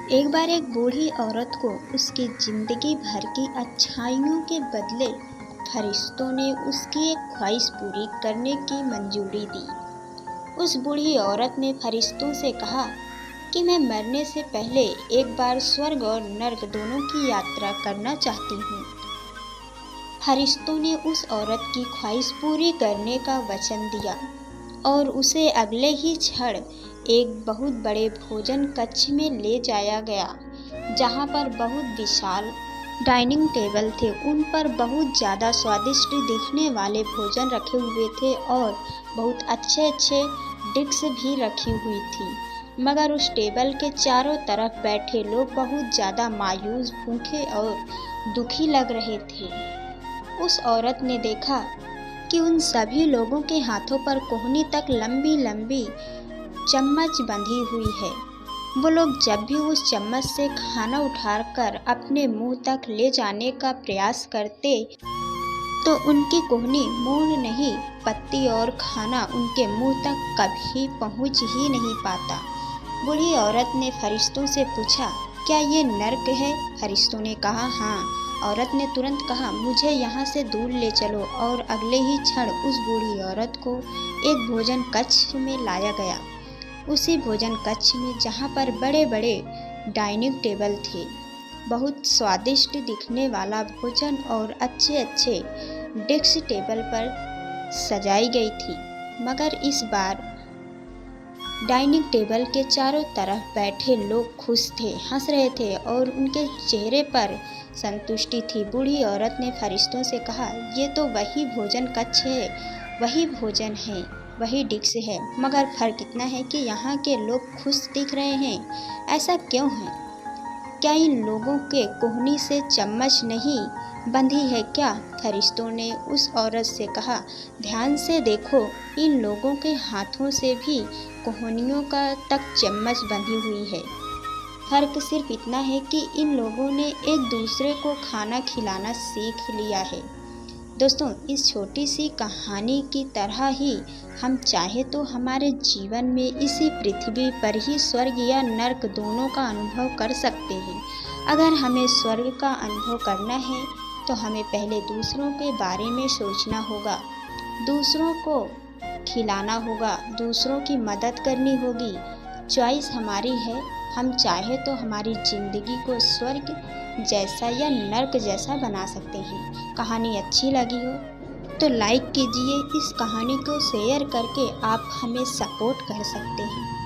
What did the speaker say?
एक बार एक बूढ़ी औरत को उसकी जिंदगी भर की अच्छाइयों के बदले फरिश्तों ने उसकी एक ख्वाहिश पूरी करने की मंजूरी दी। उस बूढ़ी औरत ने फरिश्तों से कहा कि मैं मरने से पहले एक बार स्वर्ग और नर्क दोनों की यात्रा करना चाहती हूँ। फरिश्तों ने उस औरत की ख्वाहिश पूरी करने का वचन दिया और उसे अगले ही क्षण एक बहुत बड़े भोजन कक्ष में ले जाया गया, जहाँ पर बहुत विशाल डाइनिंग टेबल थे। उन पर बहुत ज़्यादा स्वादिष्ट दिखने वाले भोजन रखे हुए थे और बहुत अच्छे अच्छे डिश भी रखी हुई थी। मगर उस टेबल के चारों तरफ बैठे लोग बहुत ज़्यादा मायूस, भूखे और दुखी लग रहे थे। उस औरत ने देखा कि उन सभी लोगों के हाथों पर कोहनी तक लंबी लंबी चम्मच बंधी हुई है। वो लोग जब भी उस चम्मच से खाना उठाकर अपने मुंह तक ले जाने का प्रयास करते तो उनकी कोहनी मूंड नहीं पत्ती और खाना उनके मुंह तक कभी पहुंच ही नहीं पाता। बूढ़ी औरत ने फरिश्तों से पूछा, क्या ये नर्क है? फरिश्तों ने कहा, हाँ। औरत ने तुरंत कहा, मुझे यहाँ से दूर ले चलो, और अगले ही क्षण उस बूढ़ी औरत को एक भोजन कक्ष में लाया गया। उसी भोजन कक्ष में जहाँ पर बड़े बड़े डाइनिंग टेबल थे, बहुत स्वादिष्ट दिखने वाला भोजन और अच्छे अच्छे डिश टेबल पर सजाई गई थी। मगर इस बार डाइनिंग टेबल के चारों तरफ बैठे लोग खुश थे, हंस रहे थे और उनके चेहरे पर संतुष्टि थी। बूढ़ी औरत ने फरिश्तों से कहा, ये तो वही भोजन कक्ष है, वही भोजन है, वही डिश है, मगर फर्क इतना है कि यहाँ के लोग खुश दिख रहे हैं। ऐसा क्यों है? क्या इन लोगों के कोहनी से चम्मच नहीं बंधी है क्या? फरिश्तों ने उस औरत से कहा, ध्यान से देखो, इन लोगों के हाथों से भी कोहनियों का तक चम्मच बंधी हुई है। फर्क सिर्फ इतना है कि इन लोगों ने एक दूसरे को खाना खिलाना सीख लिया है। दोस्तों, इस छोटी सी कहानी की तरह ही हम चाहे तो हमारे जीवन में इसी पृथ्वी पर ही स्वर्ग या नर्क दोनों का अनुभव कर सकते हैं। अगर हमें स्वर्ग का अनुभव करना है तो हमें पहले दूसरों के बारे में सोचना होगा, दूसरों को खिलाना होगा, दूसरों की मदद करनी होगी। चॉइस हमारी है, हम चाहे तो हमारी ज़िंदगी को स्वर्ग जैसा या नर्क जैसा बना सकते हैं। कहानी अच्छी लगी हो तो लाइक कीजिए। इस कहानी को शेयर करके आप हमें सपोर्ट कर सकते हैं।